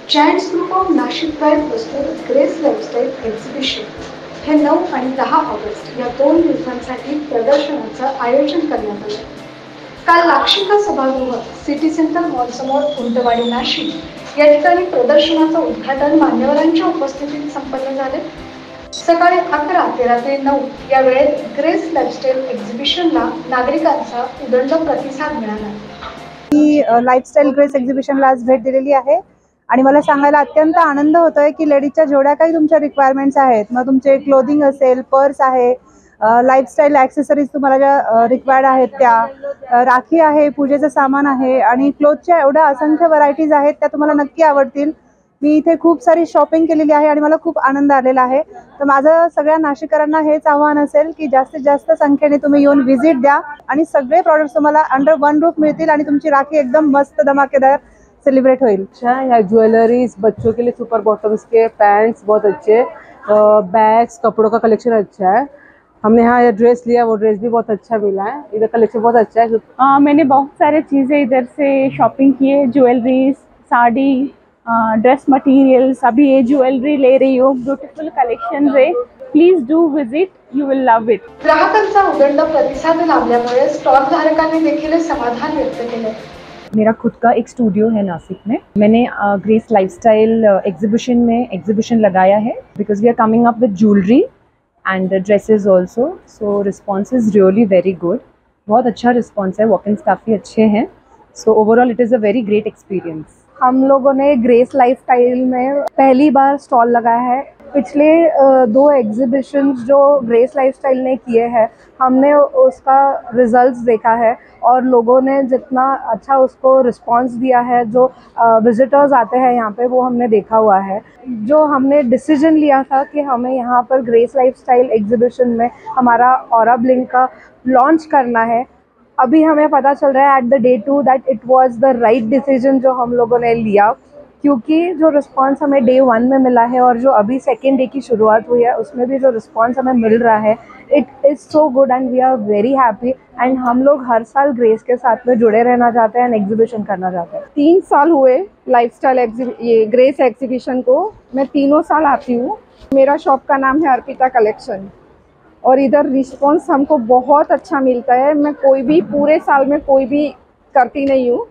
Giants group of Nashik pride प्रस्तुत grace lifestyle exhibition हे 9 आणि 10 ऑगस्ट या 2 दिवसांसाठी प्रदर्शनाचं आयोजन करण्यात आलं। काल लाक्षिका सभागृह सिटी सेंटर मॉल समोर उंटवाडी नाशिक या ठिकाणी प्रदर्शनाचं उद्घाटन मान्यवरांच्या उपस्थितीत संपन्न झाले। सकाळी 11 ते रात्री 9 या वेळेत ग्रेस लाईफस्टाईल एक्झिबिशनला नागरिकांचा उदंड प्रतिसाद मिळाला। मी लाईफस्टाईल ग्रेस एक्झिबिशनला आज भेट दिलेली आहे आणि मला सांगायला अत्यंत आनंद होतोय की लेडीजच्या जेवढ्या काही तुमच्या रिक्वायरमेंट्स आहेत, मग तुमचे क्लोथिंग असेल, पर्स आहे, लाईफस्टाईल ॲक्सेसरीज तुम्हाला ज्या रिक्वायर्ड आहेत त्या, राखी आहे, पूजेचं सामान आहे आणि क्लोथच्या एवढ्या असंख्य व्हरायटीज आहेत त्या तुम्हाला नक्की आवडतील। मी इथे खूप सारी शॉपिंग केलेली आहे आणि मला खूप आनंद आलेला आहे। तर माझं सगळ्या नाशिककरांना हेच आव्हान असेल की जास्तीत जास्त संख्येने तुम्ही येऊन व्हिजिट द्या आणि सगळे प्रॉडक्ट्स तुम्हाला अंडर वन रूफ मिळतील आणि तुमची राखी एकदम मस्त धमाकेदार सेलिब्रेट होईल। अच्छा, यहाँ ज्वेलरीज, बच्चों के लिए सुपर बॉटम्स के पैंट्स बहुत अच्छे, बैग्स, कपड़ों का कलेक्शन अच्छा है। हमने यहाँ ड्रेस लिया, वो ड्रेस भी बहुत अच्छा मिला है। इधर कलेक्शन बहुत अच्छा है। मैंने बहुत सारे चीज़ें इधर से शॉपिंग की है, ज्वेलरीज, साड़ी, ड्रेस मटेरियल्स। अभी ये ज्वेलरी ले रही हूँ, ब्यूटीफुल कलेक्शंस है। Please do visit, you will love it. ग्राहकांचा उदंड प्रतिसाद लाभल्यामुळे स्टॉल धारकांनी देखील समाधान व्यक्त केले। मेरा खुद का एक स्टूडियो है नासिक में। मैंने ग्रेस लाइफस्टाइल एग्जीबिशन लगाया है because we are coming up with jewellery and dresses also. So response is really very good. बहुत अच्छा रिस्पॉन्स है, वॉक-इन्स काफ़ी अच्छे हैं। So overall it is a very great experience. हम लोगों ने ग्रेस लाइफस्टाइल में पहली बार स्टॉल लगाया है। पिछले 2 एग्जीबिशंस जो ग्रेस लाइफस्टाइल ने किए हैं, हमने उसका रिजल्ट्स देखा है और लोगों ने जितना अच्छा उसको रिस्पांस दिया है, जो विजिटर्स आते हैं यहाँ पे, वो हमने देखा हुआ है। जो हमने डिसीजन लिया था कि हमें यहाँ पर ग्रेस लाइफस्टाइल एग्जीबिशन में हमारा ऑरा ब्लिंक का लॉन्च करना है, अभी हमें पता चल रहा है at the day 2 that it वाज द राइट डिसीजन जो हम लोगों ने लिया, क्योंकि जो रिस्पांस हमें डे 1 में मिला है और जो अभी सेकेंड डे की शुरुआत हुई है उसमें भी जो रिस्पांस हमें मिल रहा है, it is so good and we are very happy. And हम लोग हर साल ग्रेस के साथ में जुड़े रहना चाहते हैं एंड एग्जीबिशन करना चाहते हैं। 3 साल हुए लाइफस्टाइल ये ग्रेस एग्जीबिशन को, मैं तीनों साल आती हूँ। मेरा शॉप का नाम है अर्पिता कलेक्शन और इधर रिस्पांस हमको बहुत अच्छा मिलता है। मैं कोई भी पूरे साल में कोई भी करती नहीं हूँ,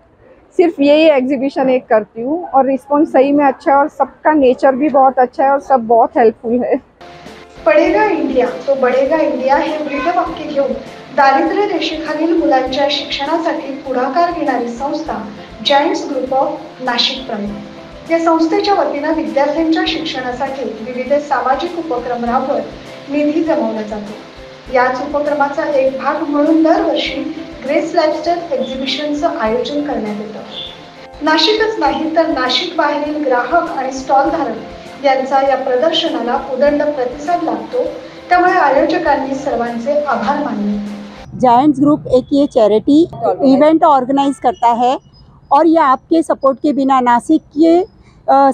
सिर्फ यही एग्जीबिशन एक करती हूँ और रिस्पांस सही में अच्छा है और सबका नेचर भी बहुत अच्छा है और सब बहुत हेल्पफुल है। पडेगा इंडिया तो बडेगा इंडिया हे ब्रीदवाक्य घेऊन दारिद्र्य रेषेखालील मुलांच्या शिक्षणासाठी पुढाकार घेणारी संस्था giants group of Nashik pride या संस्थेच्या वतीनं विद्यार्थ्यांच्या शिक्षणासाठी विविध सामाजिक उपक्रम राबवत निधी जमवला जातो। याच उपक्रमाचा एक भाग म्हणून दरवर्षी ग्रेस लाईफस्टाईल एक्झिबिशनचं आयोजन करण्यात येतं। नाशिकच नाही तर नाशिक बाहेरील ग्राहक आणि स्टॉल धारक यांचा या प्रदर्शनाला उदंड प्रतिसाद लाभतो, त्यामुळे आयोजकांनी सर्वांचे आभार मानले। जायंट्स ग्रुप एक ये चैरिटी इवेंट ऑर्गेनाइज करता है और ये आपके सपोर्ट के बिना, नासिक के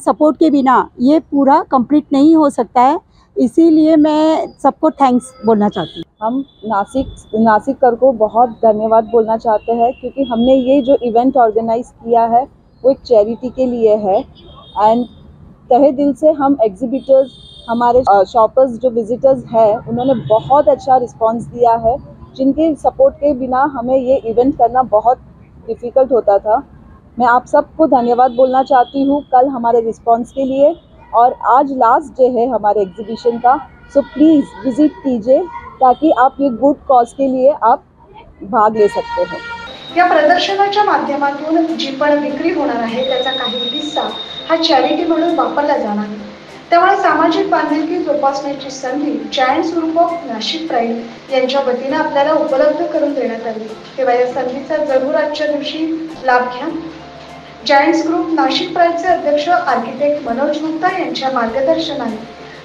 सपोर्ट के बिना ये पूरा कंप्लीट नहीं हो सकता है। इसीलिए मैं सबको थैंक्स बोलना चाहती हूँ। हम नासिककर को बहुत धन्यवाद बोलना चाहते हैं क्योंकि हमने ये जो इवेंट ऑर्गेनाइज किया है वो एक चैरिटी के लिए है एंड तहे दिल से हम एग्जिबिटर्स, हमारे शॉपर्स जो विजिटर्स हैं, उन्होंने बहुत अच्छा रिस्पांस दिया है, जिनके सपोर्ट के बिना हमें ये इवेंट करना बहुत डिफ़िकल्ट होता था। मैं आप सबको धन्यवाद बोलना चाहती हूँ कल हमारे रिस्पांस के लिए, और आज लास्ट डे है हमारे एग्जीबिशन का। सो प्लीज़ विजिट कीजिए ताकि आप ये गुड कॉज के लिए आप भाग ले सकते हो। या प्रदर्शनाच्या माध्यमातून जी पण विक्री होणार आहे त्याचा काही हिस्सा हा चॅरिटी म्हणून वापरला जाणार आहे, त्यामुळे सामाजिक बांधिलकी जोपासण्याची संधी giants group of Nashik pride यांच्या वतीनं आपल्याला उपलब्ध करून देण्यात आली, तेव्हा या संधीचा जरूर आजच्या दिवशी लाभ घ्या। जायंट्स ग्रुप नाशिक प्राईडचे अध्यक्ष आर्किटेक्ट मनोज गुप्ता यांच्या मार्गदर्शनाने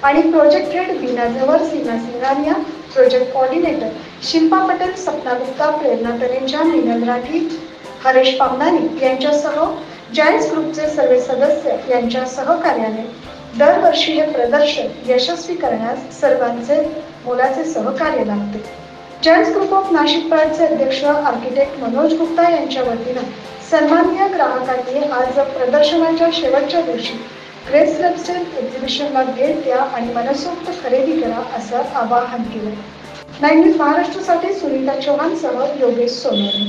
आणि प्रोजेक्ट हेड बीना जवर, सीमा सिंगानिया, प्रोजेक्ट कोऑर्डिनेटर शिल्पा पटेल, सपना गुप्ता, प्रेरणा तरेंजा, मीनल राठी, हरेश पामनानी यांच्यासह जायंट्स ग्रुपचे सर्व सदस्य यांच्या सहकार्याने दरवर्षी हे प्रदर्शन यशस्वी करण्यास सर्वांचे मोलाचे सहकार्य लाभते। जायंट्स ग्रुप ऑफ नाशिक प्राईडचे अध्यक्ष आर्किटेक्ट मनोज गुप्ता यांच्या वतीनं सन्माननीय ग्राहकांनी आज प्रदर्शनाच्या शेवटच्या दिवशी ग्रेस लाईफस्टाईल एक्झिबिशनला भेट द्या आणि मनसोक्त खरेदी करा असं आवाहन केलं. 9 न्यूज महाराष्ट्रासाठी सुनीता चव्हाणसह योगेश सोनवणे.